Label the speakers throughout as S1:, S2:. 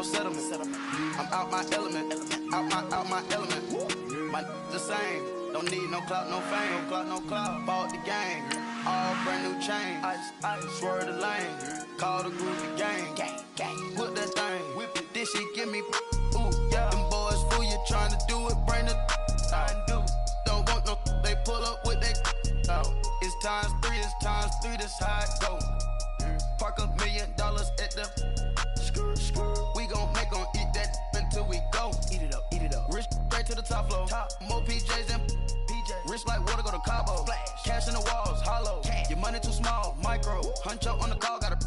S1: settlement. I'm out my element, out my element. My the same, don't need no clout, no fame, no clout. Bought the game, all brand new chain. Ice, swerve the lane, call the group the gang. Whip that thing, whip it, this shit give me. Ooh, yeah. Them boys fool you trying to do it, bring the. Don't want no, they pull up with they. It's times three, this how it go. Park $1 million at the. We gon' make 'em eat that until we go. Eat it up. Rich straight to the top floor. More PJs than PJ. Rich like water, go to Cabo. Flash. Cash in the walls, hollow. Cash. Your money too small, micro. Hunch up on the call, gotta.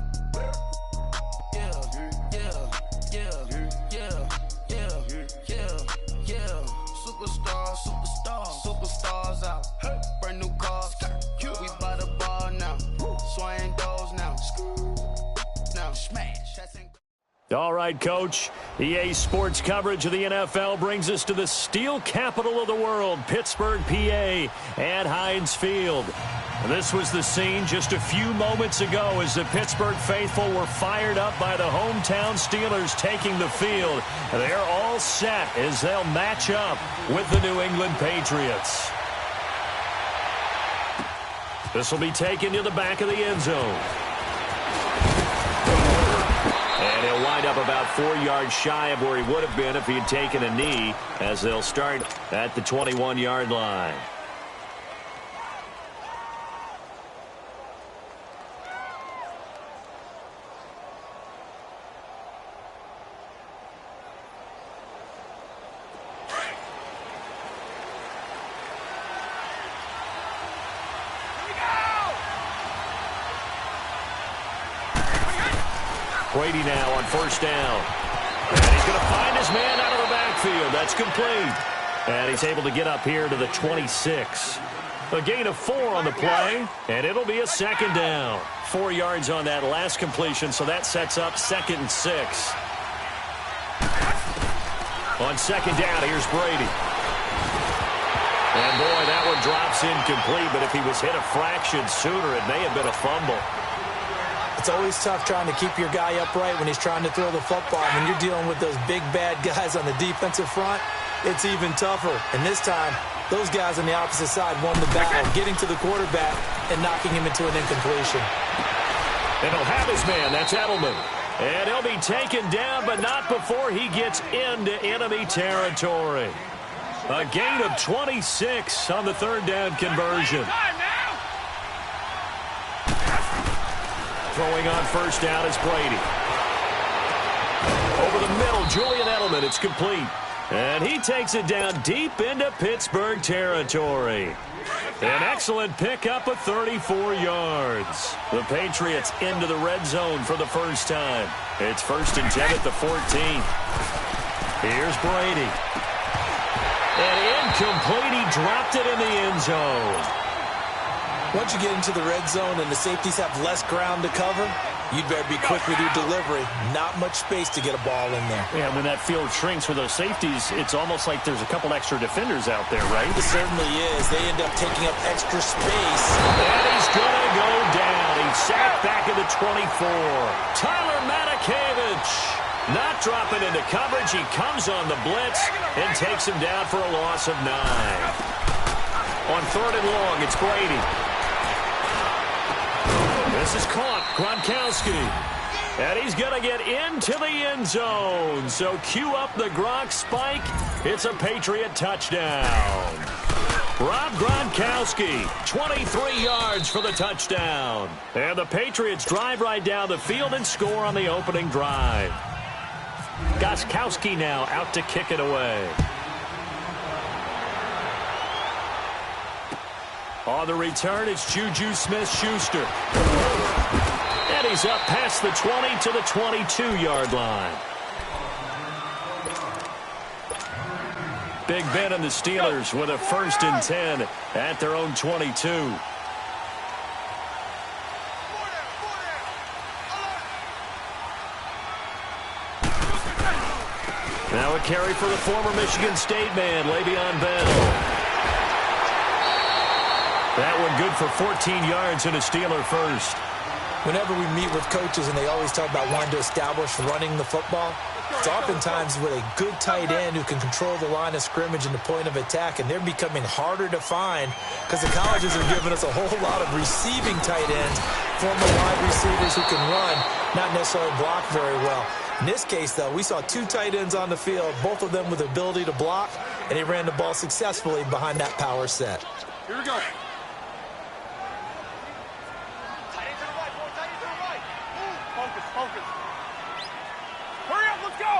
S1: Superstars out. Brand new cars. We buy the ball now. Swing doors now. Now smash.
S2: All right, Coach. EA Sports coverage of the NFL brings us to the steel capital of the world, Pittsburgh, PA, at Heinz Field. This was the scene just a few moments ago as the Pittsburgh faithful were fired up by the hometown Steelers taking the field. They're all set as they'll match up with the New England Patriots. This will be taken to the back of the end zone. And he'll wind up about 4 yards shy of where he would have been if he had taken a knee, as they'll start at the 21-yard line. Brady now on first down. And he's going to find his man out of the backfield. That's complete. And he's able to get up here to the 26. A gain of 4 on the play, and it'll be a second down. 4 yards on that last completion, so that sets up 2nd and 6. On second down, here's Brady. And boy, that one drops incomplete, but if he was hit a fraction sooner, it may have been a fumble.
S3: It's always tough trying to keep your guy upright when he's trying to throw the football. When you're dealing with those big, bad guys on the defensive front, it's even tougher. And this time, those guys on the opposite side won the battle, getting to the quarterback and knocking him into an incompletion.
S2: And he'll have his man. That's Edelman. And he'll be taken down, but not before he gets into enemy territory. A gain of 26 on the third down conversion. Throwing on first down is Brady. Over the middle, Julian Edelman. It's complete. And he takes it down deep into Pittsburgh territory. An excellent pickup of 34 yards. The Patriots into the red zone for the first time. It's 1st and 10 at the 14. Here's Brady. And incomplete. He dropped it in the end zone.
S3: Once you get into the red zone and the safeties have less ground to cover, you'd better be quick with your delivery. Not much space to get a ball in there.
S2: Yeah, when that field shrinks with those safeties, it's almost like there's a couple extra defenders out there, right?
S3: It certainly is. They end up taking up extra space.
S2: And he's going to go down. He's sacked back at the 24. Tyler Matakevich not dropping into coverage. He comes on the blitz and takes him down for a loss of 9. On 3rd and long, it's Brady. This is caught. Gronkowski. And he's going to get into the end zone. So cue up the Gronk spike. It's a Patriot touchdown. Rob Gronkowski, 23 yards for the touchdown. And the Patriots drive right down the field and score on the opening drive. Gostkowski now out to kick it away. On the return, it's Juju Smith-Schuster. And he's up past the 20 to the 22-yard line. Big Ben and the Steelers with a 1st and 10 at their own 22. Now a carry for the former Michigan State man, Le'Veon Bell. That one good for 14 yards and a Steeler first.
S3: Whenever we meet with coaches and they always talk about wanting to establish running the football, It's oftentimes with a good tight end who can control the line of scrimmage and the point of attack, and they're becoming harder to find because the colleges are giving us a whole lot of receiving tight ends, former wide receivers who can run, not necessarily block very well. In this case, though, we saw two tight ends on the field, both of them with the ability to block, and he ran the ball successfully behind that power set.
S4: Here we go. Focus. Hurry up, let's go!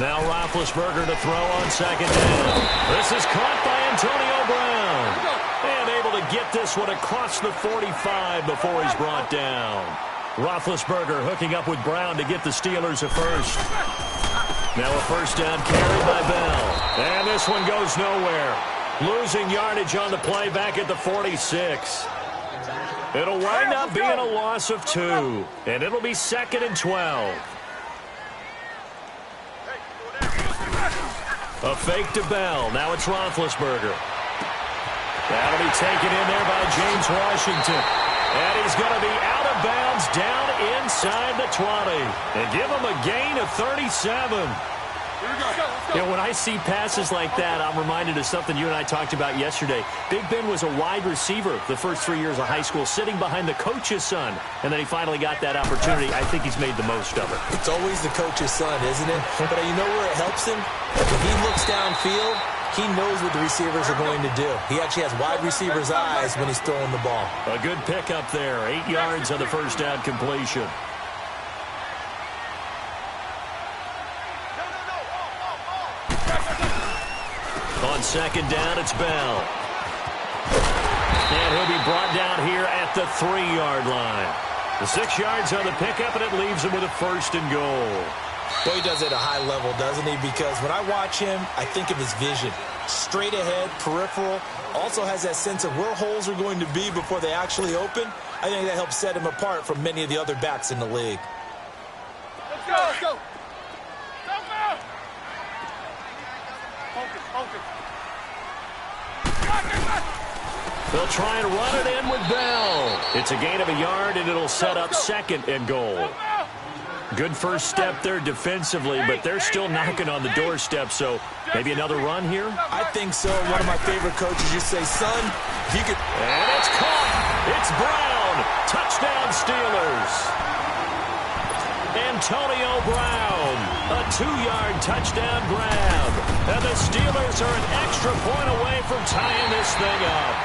S2: Now Roethlisberger to throw on second down. This is caught by Antonio Brown. And able to get this one across the 45 before he's brought down. Roethlisberger hooking up with Brown to get the Steelers a first. Now a first down carry by Bell. And this one goes nowhere. Losing yardage on the play back at the 46. It'll wind up being a loss of 2, and it'll be 2nd and 12. A fake to Bell. Now it's Roethlisberger. That'll be taken in there by James Washington. And he's going to be out of bounds down inside the 20. And give him a gain of 37. You know, when I see passes like that, I'm reminded of something you and I talked about yesterday. Big Ben was a wide receiver the first 3 years of high school, sitting behind the coach's son. And then he finally got that opportunity. I think he's made the most of it.
S3: It's always the coach's son, isn't it? But you know where it helps him? When he looks downfield, he knows what the receivers are going to do. He actually has wide receivers' eyes when he's throwing the ball.
S2: A good pickup there. 8 yards on the first down completion. On second down, it's Bell. And he'll be brought down here at the 3-yard line. The 6 yards on the pickup, and it leaves him with a first and goal.
S3: Well, he does it at a high level, doesn't he? Because when I watch him, I think of his vision. Straight ahead, peripheral. Also has that sense of where holes are going to be before they actually open. I think that helps set him apart from many of the other backs in the league.
S4: Let's go, let's go. Focus.
S2: They'll try and run it in with Bell. It's a gain of a yard, and it'll set up 2nd and goal. Good first step there defensively, but they're still knocking on the doorstep, so maybe another run here?
S3: I think so. One of my favorite coaches used to say, son, if you could...
S2: And it's caught. It's Brown. Touchdown, Steelers. Antonio Brown, a 2-yard touchdown grab. And the Steelers are an extra point away from tying this thing up.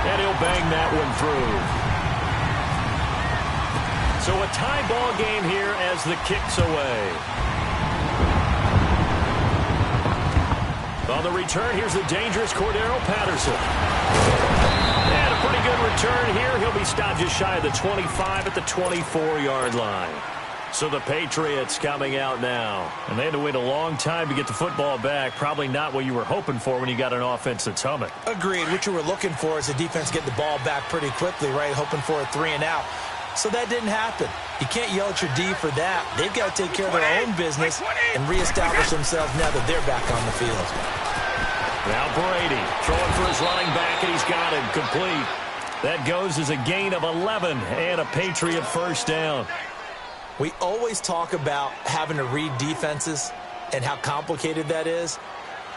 S2: And he'll bang that one through. So a tie ball game here as the kick's away. On the return, here's the dangerous Cordero Patterson. And a pretty good return here. He'll be stopped just shy of the 25 at the 24-yard line. So the Patriots coming out now. And they had to wait a long time to get the football back. Probably not what you were hoping for when you got an offense that's humming.
S3: Agreed. What you were looking for is the defense get the ball back pretty quickly, right? Hoping for a 3 and out. So that didn't happen. You can't yell at your D for that. They've got to take care of their own business and reestablish themselves now that they're back on the field.
S2: Now Brady throwing for his running back, and he's got him complete. That goes as a gain of 11 and a Patriot first down.
S3: We always talk about having to read defenses and how complicated that is.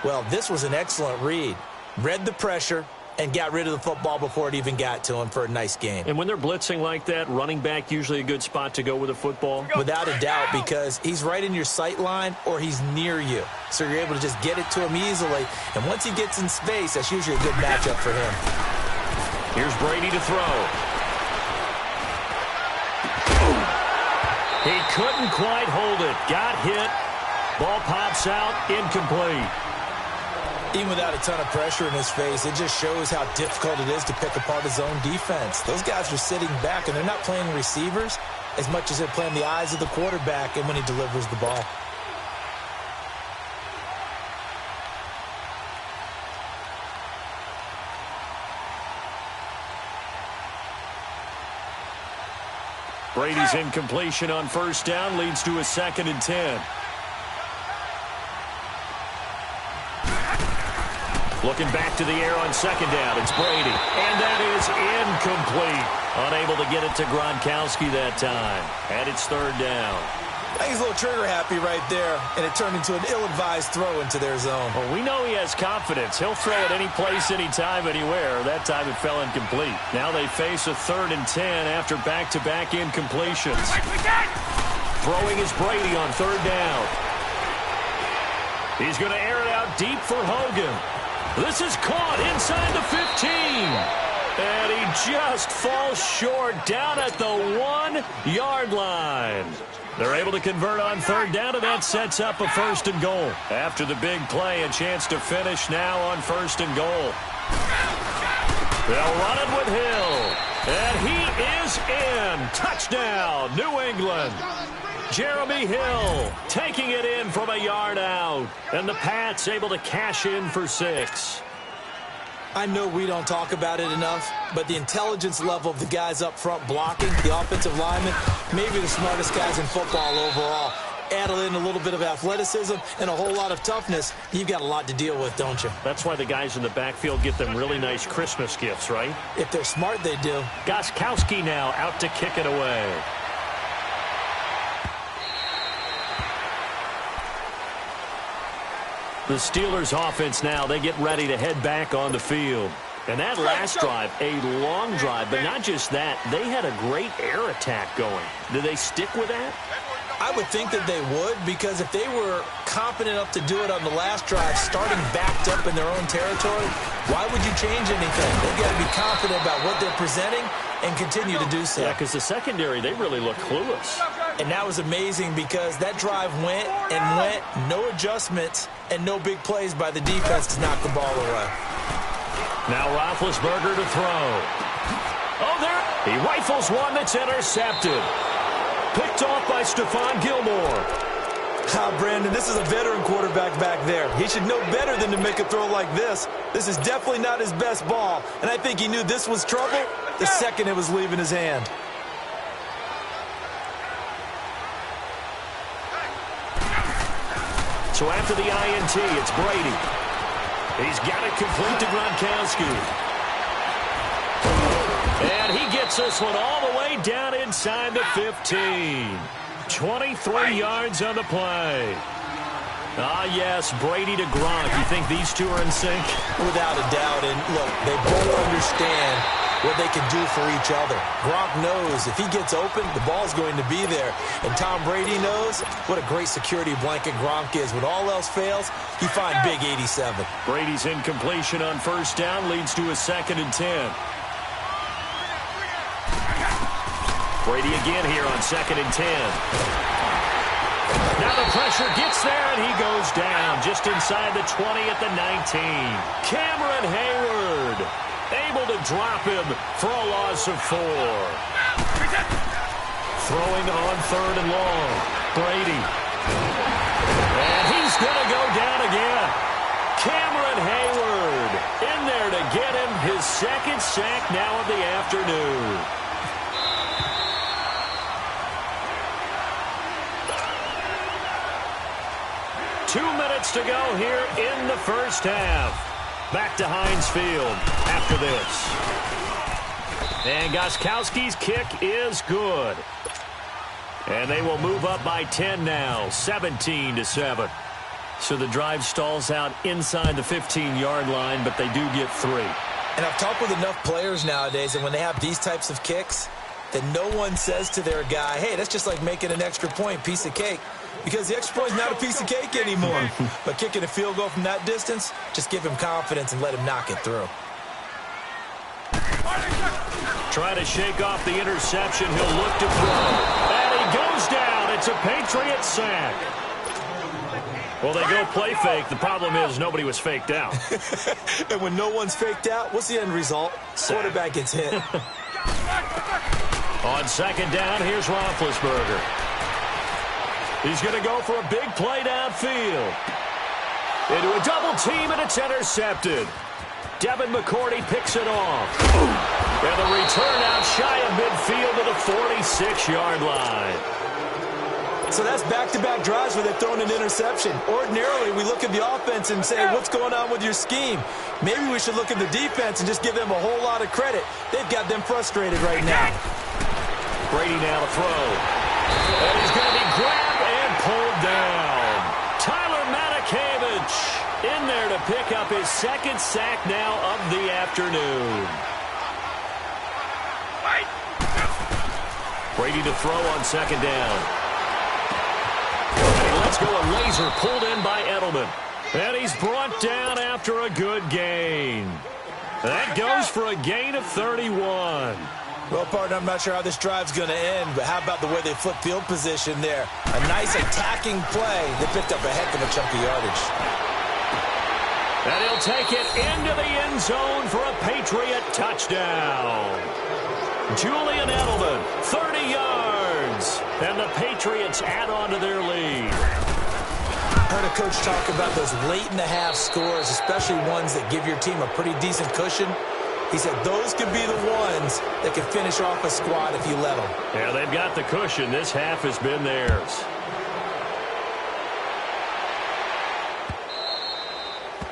S3: Well, this was an excellent read. Read the pressure and got rid of the football before it even got to him for a nice game.
S2: And when they're blitzing like that, running back usually a good spot to go with the football?
S3: Without a doubt, because he's right in your sight line or he's near you. So you're able to just get it to him easily. And once he gets in space, that's usually a good matchup for him.
S2: Here's Brady to throw. He couldn't quite hold it. Got hit. Ball pops out. Incomplete.
S3: Even without a ton of pressure in his face, it just shows how difficult it is to pick apart his own defense. Those guys are sitting back, and they're not playing receivers as much as they're playing the eyes of the quarterback and when he delivers the ball.
S2: Brady's incompletion on first down leads to a 2nd and 10. Looking back to the air on second down. It's Brady. And that is incomplete. Unable to get it to Gronkowski that time. And it's third down.
S3: I think he's a little trigger happy right there, and it turned into an ill-advised throw into their zone.
S2: Well, we know he has confidence. He'll throw it any place, anytime, anywhere. That time it fell incomplete. Now they face a 3rd and 10 after back-to-back incompletions. Throwing is Brady on third down. He's going to air it out deep for Hogan. This is caught inside the 15. And he just falls short down at the 1-yard line. They're able to convert on third down, and that sets up a 1st and goal. After the big play, a chance to finish now on 1st and goal. They'll run it with Hill. And he is in. Touchdown, New England. Jeremy Hill taking it in from a yard out. And the Pats able to cash in for 6.
S3: I know we don't talk about it enough, but the intelligence level of the guys up front blocking, the offensive linemen, maybe the smartest guys in football overall. Add in a little bit of athleticism and a whole lot of toughness, you've got a lot to deal with, don't you?
S2: That's why the guys in the backfield get them really nice Christmas gifts, right?
S3: If they're smart, they do.
S2: Gronkowski now out to kick it away. The Steelers offense now, they get ready to head back on the field. And that last drive, a long drive, but not just that, they had a great air attack going. Do they stick with that?
S3: I would think that they would, because if they were competent enough to do it on the last drive, starting backed up in their own territory, why would you change anything? They've got to be confident about what they're presenting and continue to do so.
S2: Yeah, because the secondary, they really look clueless.
S3: And that was amazing because that drive went and went, no adjustments, and no big plays by the defense to knock the ball away.
S2: Now Roethlisberger to throw. Oh, there. He rifles one that's intercepted. Picked off by Stephon Gilmore.
S3: Brandon, this is a veteran quarterback back there. He should know better than to make a throw like this. This is definitely not his best ball, and I think he knew this was trouble the second it was leaving his hand.
S2: So after the INT, it's Brady. He's got it complete to Gronkowski. And he gets this one all the way down inside the 15. 23 yards on the play. Ah, yes, Brady to Gronk. You think these two are in sync?
S3: Without a doubt. And look, they both understand what they can do for each other. Gronk knows if he gets open, the ball's going to be there. And Tom Brady knows what a great security blanket Gronk is. When all else fails, you find big 87.
S2: Brady's incompletion on first down leads to a 2nd and 10. Brady again here on 2nd and 10. Now the pressure gets there, and he goes down just inside the 20 at the 19. Cameron Hayward able to drop him for a loss of 4. Throwing on 3rd and long. Brady. And he's going to go down again. Cameron Hayward in there to get him his 2nd sack now of the afternoon. Two minutes to go here in the first half. Back to Heinz Field after this. And Gronkowski's kick is good. And they will move up by 10 now, 17-7. So the drive stalls out inside the 15-yard line, but they do get 3.
S3: And I've talked with enough players nowadays, and when they have these types of kicks, that no one says to their guy, hey, that's just like making an extra point, piece of cake. Because the extra point is not a piece of cake anymore. But kicking a field goal from that distance, just give him confidence and let him knock it through.
S2: Try to shake off the interception. He'll look to throw. And he goes down. It's a Patriot sack. Well, they go play fake. The problem is nobody was faked out.
S3: And when no one's faked out, what's the end result?
S2: Sack.
S3: Quarterback gets hit.
S2: On 2nd down, here's Roethlisberger. He's going to go for a big play downfield. Into a double team, and it's intercepted. Devin McCourty picks it off. And the return out shy of midfield to the 46-yard line.
S3: So that's back-to-back drives where they're throwing an interception. Ordinarily, we look at the offense and say, what's going on with your scheme? Maybe we should look at the defense and just give them a whole lot of credit. They've got them frustrated right now.
S2: Brady now to throw. And he's going to be grabbed and pulled down. Tyler Matakevich in there to pick up his second sack now of the afternoon. Brady to throw on second down. And let's go a laser pulled in by Edelman. And he's brought down after a good gain. That goes for a gain of 31.
S3: Well, partner, I'm not sure how this drive's going to end, but how about the way they flip field position there? A nice attacking play. They picked up a heck of a chunk of yardage.
S2: And he'll take it into the end zone for a Patriot touchdown. Julian Edelman, 30 yards. And the Patriots add on to their lead.
S3: I heard a coach talk about those late-in-the-half scores, especially ones that give your team a pretty decent cushion. He said those could be the ones that can finish off a squad if you let them.
S2: Yeah, they've got the cushion. This half has been theirs.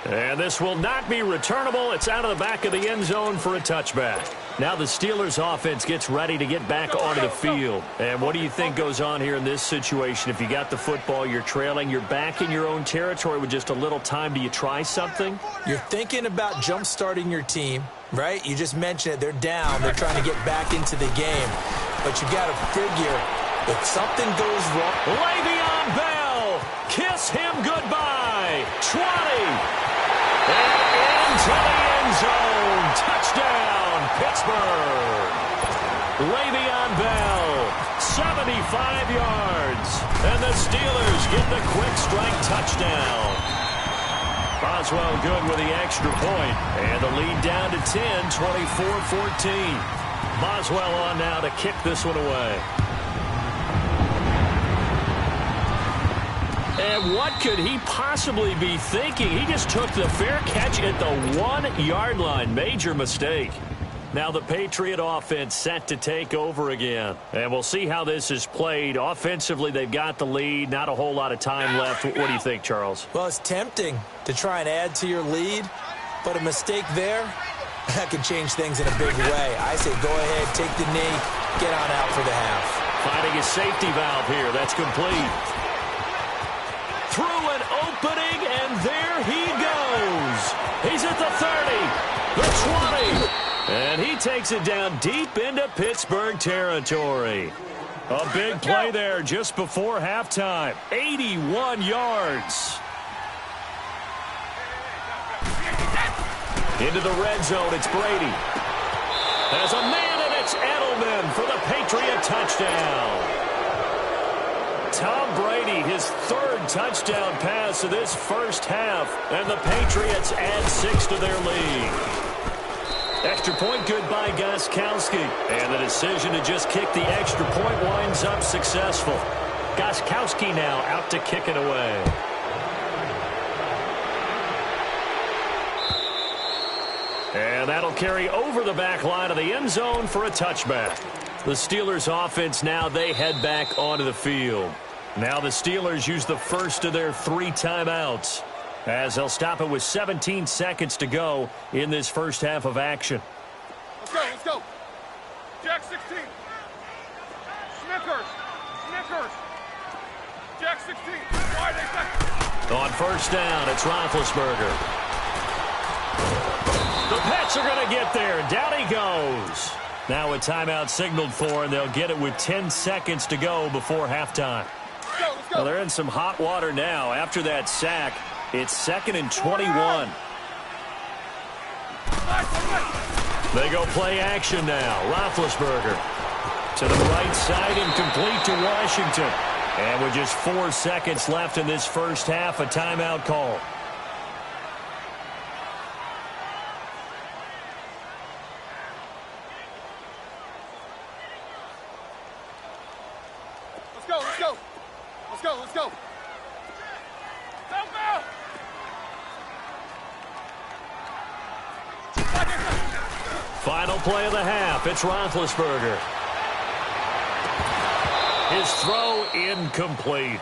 S2: And this will not be returnable. It's out of the back of the end zone for a touchback. Now the Steelers offense gets ready to get back onto the field. And what do you think goes on here in this situation? If you got the football, you're trailing, you're back in your own territory with just a little time. Do you try something?
S3: You're thinking about jump-starting your team, right? You just mentioned it. They're down. They're trying to get back into the game. But you got to figure if something goes wrong.
S2: Le'Veon Bell, kiss him goodbye. 20. And into the end zone. Touchdown, Pittsburgh. Le'Veon Bell, 75 yards. And the Steelers get the quick strike touchdown. Boswell good with the extra point. And the lead down to 10, 24-14. Boswell on now to kick this one away. And what could he possibly be thinking? He just took the fair catch at the 1-yard line. Major mistake. Now the Patriot offense set to take over again. And we'll see how this is played. Offensively, they've got the lead. Not a whole lot of time left. What do you think, Charles?
S3: Well, it's tempting to try and add to your lead. But a mistake there, that could change things in a big way. I say go ahead, take the knee, get on out for the half.
S2: Finding a safety valve here. That's complete. Through an opening, and there he goes. He's at the 30, the 20, and he takes it down deep into Pittsburgh territory. A big play there just before halftime. 81 yards. Into the red zone, it's Brady. There's a man, and it's Edelman for the Patriot touchdown. Tom Brady, his third touchdown pass of this first half, and the Patriots add 6 to their lead. Extra point good by Gostkowski, and the decision to just kick the extra point winds up successful. Gostkowski now out to kick it away. And that'll carry over the back line of the end zone for a touchback. The Steelers offense now, they head back onto the field. Now the Steelers use the first of their 3 timeouts as they'll stop it with 17 seconds to go in this first half of action.
S4: Let's go, let's go. Jack 16. Snickers. Jack 16. Wide, exactly.
S2: On first down, it's Roethlisberger. The Pats are going to get there. Down he goes. Now a timeout signaled for, and they'll get it with 10 seconds to go before halftime.
S4: Let's go.
S2: Well, they're in some hot water now. After that sack, it's 2nd and 21. They go play action now. Roethlisberger to the right side and complete to Washington. And with just 4 seconds left in this first half, a timeout call.
S4: Let's go. Help out!
S2: Final play of the half. It's Roethlisberger. His throw incomplete.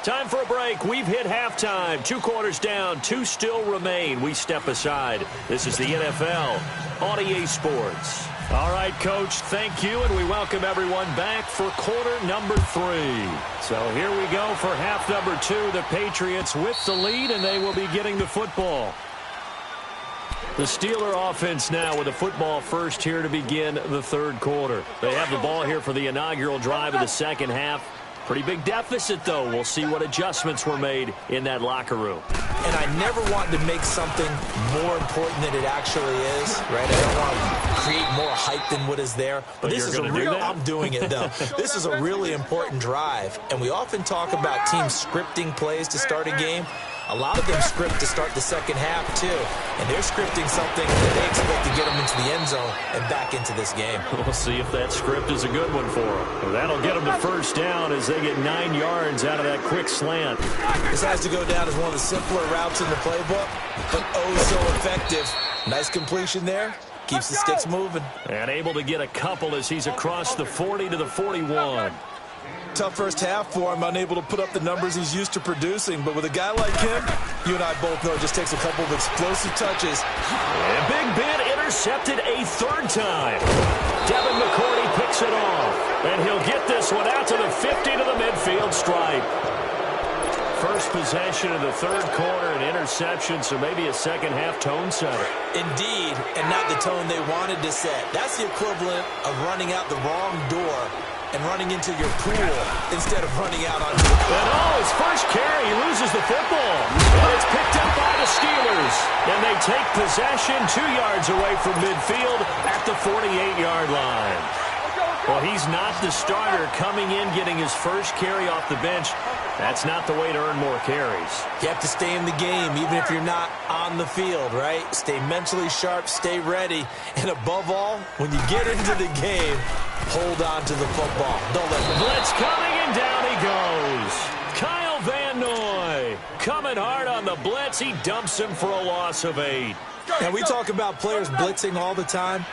S2: Time for a break. We've hit halftime. 2 quarters down. 2 still remain. We step aside. This is the NFL on EA Sports. All right, Coach, thank you, and we welcome everyone back for quarter number 3. So here we go for half number 2. The Patriots with the lead, and they will be getting the football. The Steeler offense now with the football first here to begin the third quarter. They have the ball here for the inaugural drive of the second half. Pretty big deficit, though. We'll see what adjustments were made in that locker room.
S3: And I never want to make something more important than it actually is, right? I don't want to create more hype than what is there. But this is a real, I'm doing it, though. This is a really important drive. And we often talk about teams scripting plays to start a game. A lot of them script to start the second half, too. And they're scripting something that they expect to get them into the end zone and back into this game.
S2: We'll see if that script is a good one for them. Well, that'll get them the first down as they get 9 yards out of that quick slant.
S3: This has to go down as one of the simpler routes in the playbook, but oh so effective. Nice completion there. Keeps the sticks moving.
S2: And able to get a couple as he's across the 40 to the 41.
S3: Tough first half for him, unable to put up the numbers he's used to producing. But with a guy like him, you and I both know it just takes a couple of explosive touches.
S2: And Big Ben intercepted a third time. Devin McCourty picks it off. And he'll get this one out to the 50 to the midfield stripe. First possession of the third quarter, an interception, so maybe a second half tone setter.
S3: Indeed, and not the tone they wanted to set. That's the equivalent of running out the wrong door and running into your pool instead of running out onto the field.
S2: And his first carry, he loses the football. And it's picked up by the Steelers. And they take possession 2 yards away from midfield at the 48-yard line. Well, he's not the starter coming in, getting his first carry off the bench. That's not the way to earn more carries. You have to stay in the game, even if you're not on the field, right? Stay mentally sharp, stay ready. And above all, when you get into the game, hold on to the football. Don't let the blitz coming, and down he goes. Kyle Van Noy coming hard on the blitz. He dumps him for a loss of 8.
S3: And we talk about players blitzing all the time.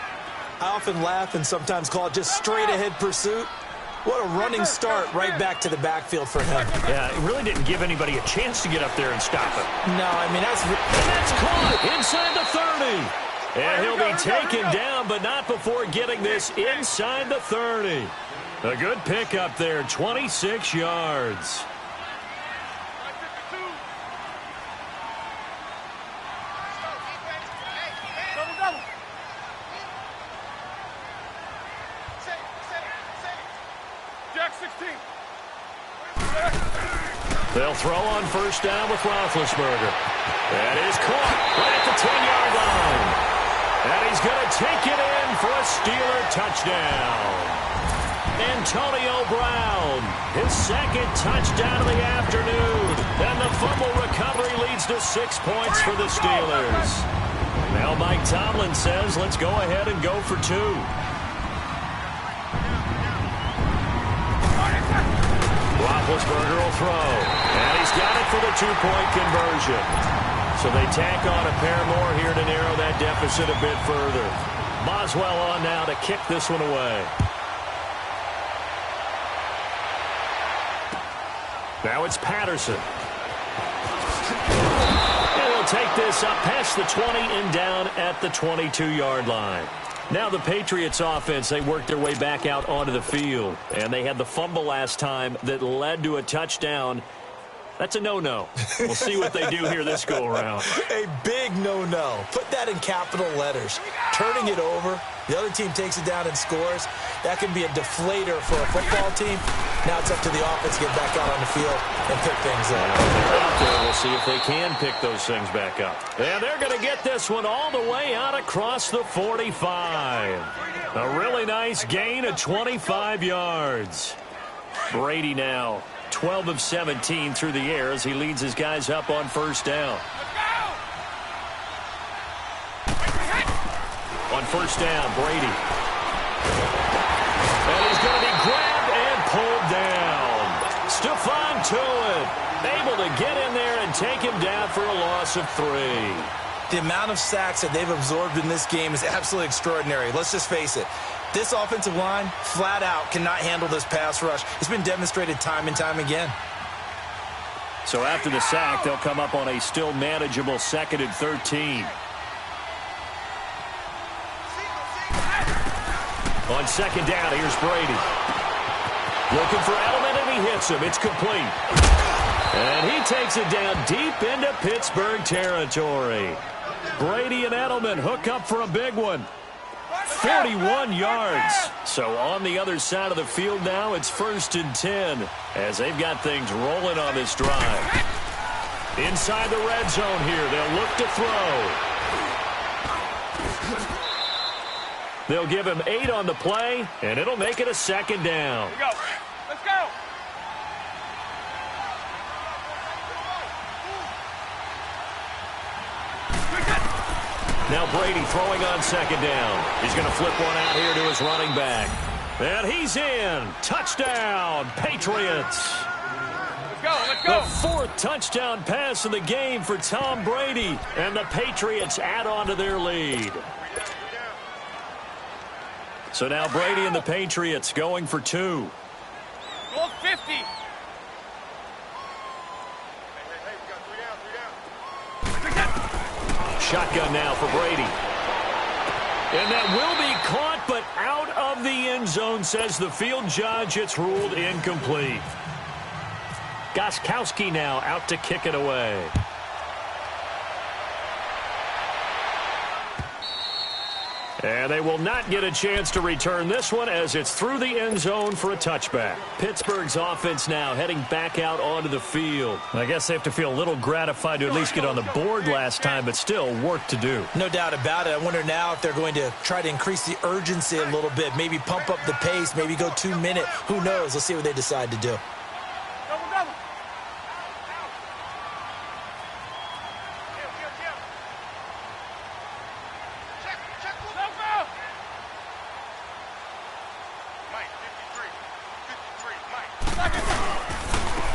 S3: I often laugh and sometimes call it just straight-ahead pursuit. What a running start right back to the backfield for him.
S2: Yeah, it really didn't give anybody a chance to get up there and stop him.
S3: No, I mean, that's
S2: caught inside the 30. And he'll be taken down, but not before getting this inside the 30. A good pickup there, 26 yards. They'll throw on first down with Roethlisberger. That is caught right at the 10-yard line. And he's going to take it in for a Steeler touchdown. Antonio Brown, his second touchdown of the afternoon. And the fumble recovery leads to 6 points for the Steelers. Now Mike Tomlin says, let's go ahead and go for 2. Roethlisberger will throw. And he's got it for the 2-point conversion. So they tack on a pair more here to narrow that deficit a bit further. Boswell on now to kick this one away. Now it's Patterson. And he'll take this up past the 20 and down at the 22-yard line. Now the Patriots offense, they worked their way back out onto the field. And they had the fumble last time that led to a touchdown. That's a no-no. We'll see what they do here this go-around.
S3: A big no-no. Put that in capital letters. Turning it over, the other team takes it down and scores. That can be a deflator for a football team. Now it's up to the offense to get back out on the field and pick things up.
S2: They're out there. We'll see if they can pick those things back up. And they're going to get this one all the way out across the 45. A really nice gain of 25 yards. Brady now 12 of 17 through the air as he leads his guys up on first down. On first down, Brady. And he's going to be grabbed and pulled down. Stephon Tuitt able to get in there and take him down for a loss of 3.
S3: The amount of sacks that they've absorbed in this game is absolutely extraordinary. Let's just face it. This offensive line, flat out, cannot handle this pass rush. It's been demonstrated time and time again.
S2: So after the sack, they'll come up on a still manageable 2nd and 13. On 2nd down, here's Brady. Looking for Edelman, and he hits him. It's complete. And he takes it down deep into Pittsburgh territory. Brady and Edelman hook up for a big one. 41 yards. So on the other side of the field now, it's 1st and 10 as they've got things rolling on this drive. Inside the red zone here, they'll look to throw. They'll give him 8 on the play, and it'll make it a 2nd down.
S4: Let's go. Let's go.
S2: Now Brady throwing on 2nd down. He's going to flip one out here to his running back. And he's in. Touchdown, Patriots.
S4: Let's go. Let's go.
S2: The 4th touchdown pass of the game for Tom Brady. And the Patriots add on to their lead. So now Brady and the Patriots going for 2.
S4: Goal 50.
S2: Shotgun now for Brady. And that will be caught, but out of the end zone, says the field judge. It's ruled incomplete. Gostkowski now out to kick it away. And they will not get a chance to return this one as it's through the end zone for a touchback. Pittsburgh's offense now heading back out onto the field. I guess they have to feel a little gratified to at least get on the board last time, but still work to do.
S3: No doubt about it. I wonder now if they're going to try to increase the urgency a little bit, maybe pump up the pace, maybe go 2-minute. Who knows? Let's see what they decide to do.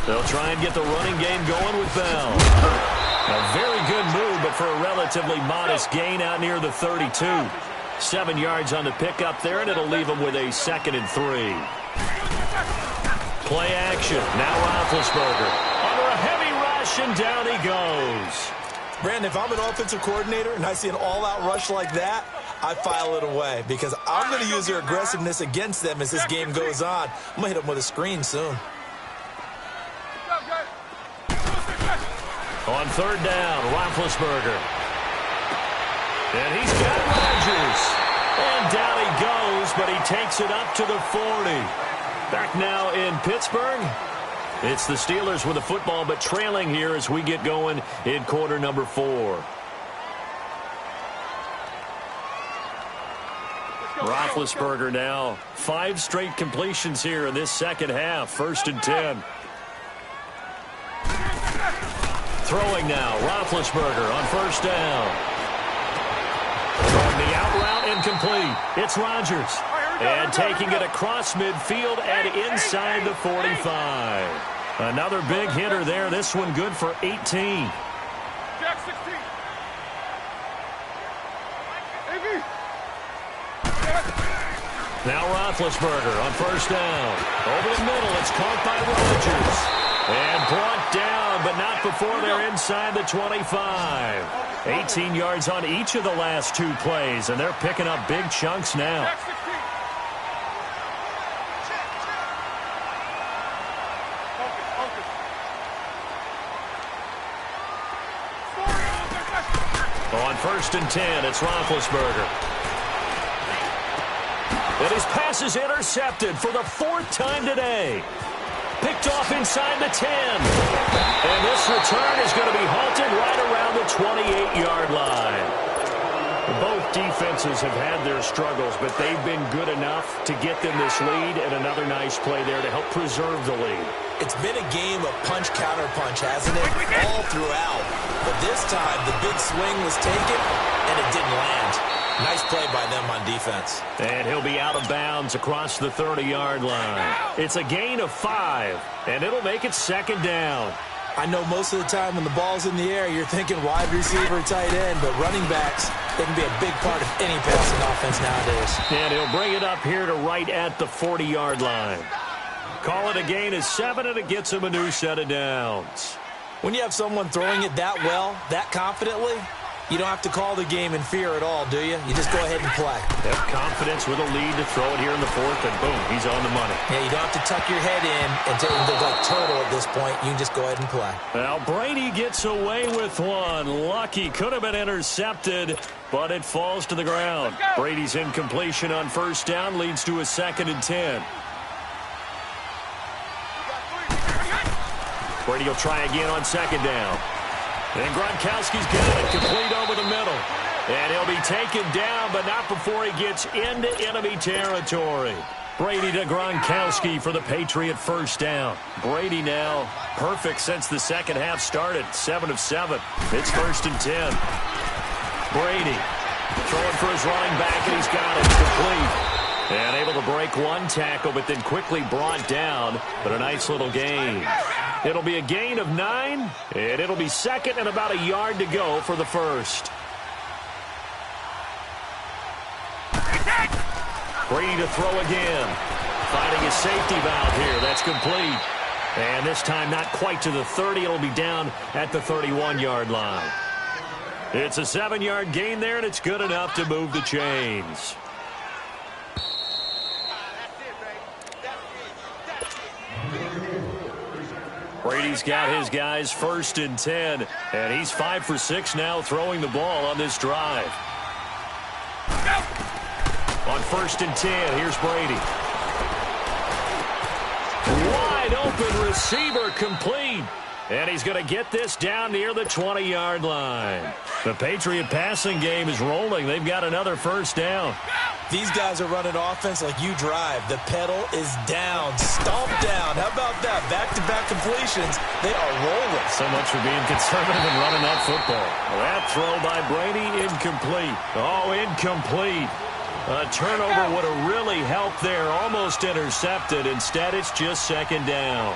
S2: They'll try and get the running game going with Bell. A very good move, but for a relatively modest gain out near the 32. 7 yards on the pickup there, and it'll leave them with a 2nd and 3. Play action. Now Roethlisberger. Under a heavy rush, and down he goes.
S3: Brandon, if I'm an offensive coordinator and I see an all-out rush like that, I file it away because I'm going to use their aggressiveness against them as this game goes on. I'm going to hit them with a screen soon.
S2: On 3rd down, Roethlisberger. And he's got Rodgers. And down he goes, but he takes it up to the 40. Back now in Pittsburgh. It's the Steelers with the football, but trailing here as we get going in quarter number 4. Roethlisberger now 5 straight completions here in this second half. 1st and 10. Throwing now, Roethlisberger on 1st down. From the out route, incomplete. It's Rodgers. And taking it across midfield and inside the 45. Another big hitter there. This one good for 18.
S4: Jack 16.
S2: Now Roethlisberger on 1st down. Over the middle, it's caught by Rodgers. And brought down, but not before they're inside the 25. 18 yards on each of the last 2 plays, and they're picking up big chunks now. On 1st and 10, it's Roethlisberger. And his pass is intercepted for the 4th time today. Picked off inside the 10. And this return is going to be halted right around the 28-yard line. Both defenses have had their struggles, but they've been good enough to get them this lead, and another nice play there to help preserve the lead.
S3: It's been a game of punch-counter-punch, hasn't it? All throughout. But this time, the big swing was taken, and it didn't land. Nice play by them on defense.
S2: And he'll be out of bounds across the 30-yard line. It's a gain of 5, and it'll make it 2nd down.
S3: I know most of the time when the ball's in the air, you're thinking wide receiver, tight end, but running backs, They can be a big part of any passing offense nowadays.
S2: And he'll bring it up here to right at the 40-yard line. Call it a gain of 7, and it gets him a new set of downs.
S3: When you have someone throwing it that well, that confidently, you don't have to call the game in fear at all, do you? You just go ahead and play.
S2: Have confidence with a lead to throw it here in the 4th, and boom, he's on the money.
S3: Yeah, you don't have to tuck your head in and look like turtle at this point. You can just go ahead and play.
S2: Well, Brady gets away with one. Lucky, could have been intercepted, but it falls to the ground. Brady's incompletion on first down leads to a 2nd and 10. Brady will try again on 2nd down. And Gronkowski's got it complete over the middle. And he'll be taken down, but not before he gets into enemy territory. Brady to Gronkowski for the Patriot first down. Brady now perfect since the second half started. 7 of 7. It's 1st and 10. Brady throwing for his running back, and he's got it complete. And able to break one tackle, but then quickly brought down. But a nice little gain. It'll be a gain of 9, and it'll be 2nd and about a yard to go for the first. Brady to throw again. Finding his safety valve here. That's complete. And this time not quite to the 30. It'll be down at the 31-yard line. It's a 7-yard gain there, and it's good enough to move the chains. Brady's got his guys 1st and 10, and he's 5 for 6 now throwing the ball on this drive. On 1st and 10, here's Brady. Wide open receiver complete. And he's going to get this down near the 20-yard line. The Patriot passing game is rolling. They've got another first down.
S3: These guys are running offense like you drive. The pedal is down, stomp down. How about that? Back-to-back completions. They are rolling.
S2: So much for being conservative and running that football. That throw by Brady, incomplete. Oh, incomplete. A turnover would have really helped there. Almost intercepted. Instead, it's just 2nd down.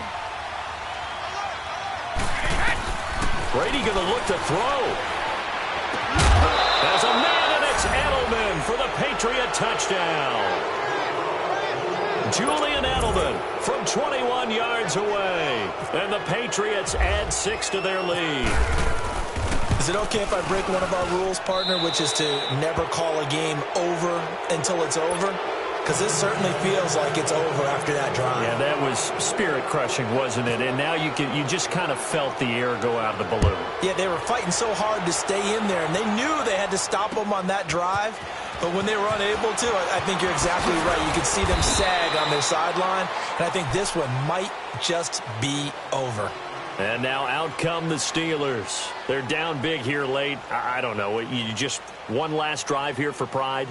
S2: Brady going to look to throw. There's a man, and it's Edelman for the Patriot touchdown. Julian Edelman from 21 yards away. And the Patriots add 6 to their lead.
S3: Is it okay if I break one of our rules, partner, which is to never call a game over until it's over? Because this certainly feels like it's over after that drive.
S2: Yeah, that was spirit-crushing, wasn't it? And now you just kind of felt the air go out of the balloon.
S3: Yeah, they were fighting so hard to stay in there, and they knew they had to stop them on that drive. But when they were unable to, I think you're exactly right. You could see them sag on their sideline, and I think this one might just be over.
S2: And now out come the Steelers. They're down big here late. I don't know. You just one last drive here for pride?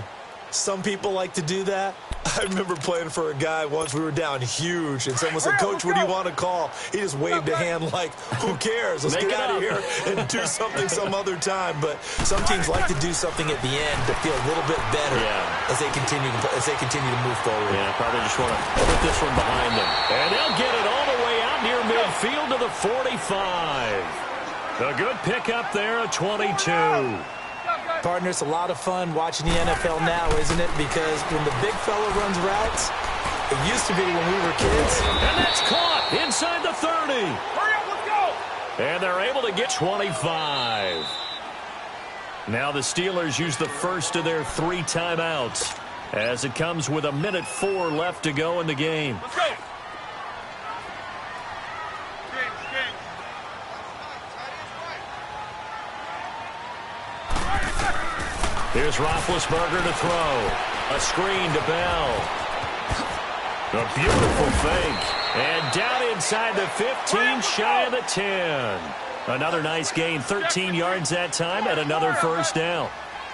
S3: Some people like to do that. I remember playing for a guy once. We were down huge, and someone said, "Coach, what do you want to call?" He just waved a hand like, "Who cares? Let's get out of here and do something some other time." But some teams like to do something at the end to feel a little bit better as they continue to move forward.
S2: Yeah, probably just want to put this one behind them. And they'll get it all the way out near midfield to the 45. A good pickup there, a 22.
S3: Partner, it's a lot of fun watching the NFL now, isn't it? Because when the big fella runs routes, it used to be when we were kids.
S2: And that's caught inside the 30.
S4: Hurry up, let's go!
S2: And they're able to get 25. Now the Steelers use the first of their 3 timeouts as it comes with 1:04 left to go in the game.
S4: Let's go!
S2: Here's Roethlisberger to throw. A screen to Bell. A beautiful fake. And down inside the 15, shy of the 10. Another nice gain, 13 yards that time, and another first down.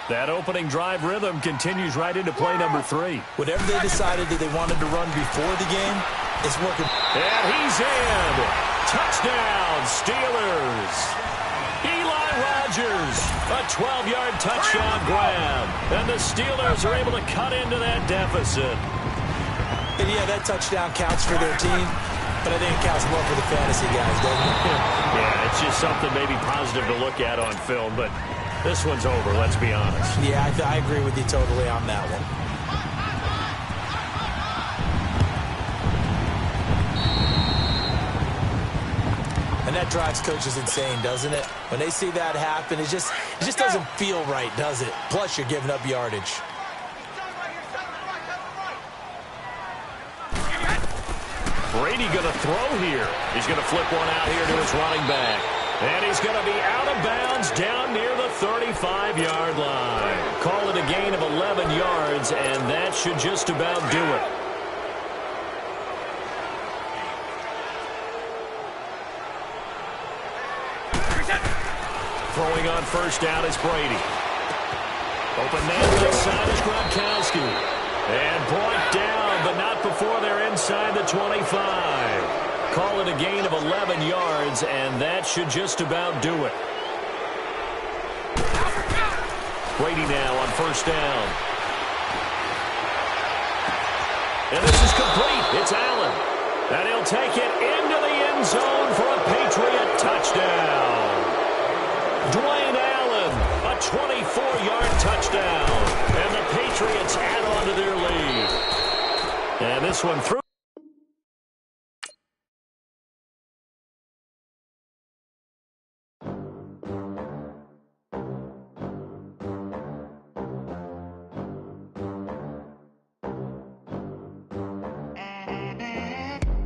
S2: That opening drive rhythm continues right into play number 3.
S3: Whatever they decided that they wanted to run before the game, it's working.
S2: And he's in. Touchdown, Steelers. Rodgers, a 12-yard touchdown grab. And the Steelers are able to cut into that deficit.
S3: And yeah, that touchdown counts for their team, but I think it counts more for the fantasy guys, doesn't it?
S2: Yeah, it's just something maybe positive to look at on film, but This one's over, let's be honest.
S3: Yeah, I agree with you totally on that one. And that drives coaches insane, doesn't it? When they see that happen, it just doesn't feel right, does it? Plus, you're giving up yardage.
S2: Brady going to throw here. He's going to flip one out here to his running back. And he's going to be out of bounds down near the 35-yard line. Call it a gain of 11 yards, and that should just about do it. Throwing on first down is Brady. Open man left side is Gronkowski. And brought down, but not before they're inside the 25. Call it a gain of 11 yards, and that should just about do it. Brady now on first down. And this is complete. It's Allen. And he'll take it into the end zone for a Patriot touchdown. Dwayne Allen, a 24-yard touchdown. And the Patriots add on to their lead. And this one through.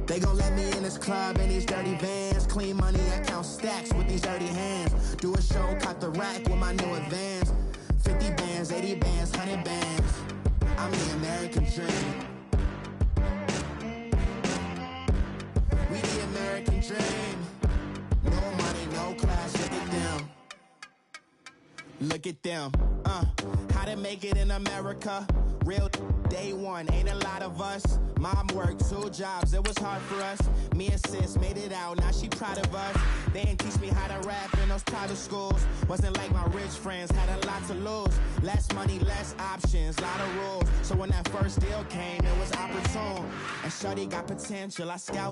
S5: They gon' let me in this club in these dirty vans. Clean money, I count stacks with these dirty hands. Do a show, cut the rack with my new advance. 50 bands, 80 bands, 100 bands. I'm the American dream. We the American dream. No money, no class, look at them. Look at them. How to make it in America. Real day one, ain't a lot of us. Mom worked 2 jobs, it was hard for us. Me and sis made it out, now she proud of us. They didn't teach me how to rap in those private schools. Wasn't like my rich friends, had a lot to lose. Less money, less options, lot of rules. So when that first deal came, it was opportune. And shorty got potential, I scout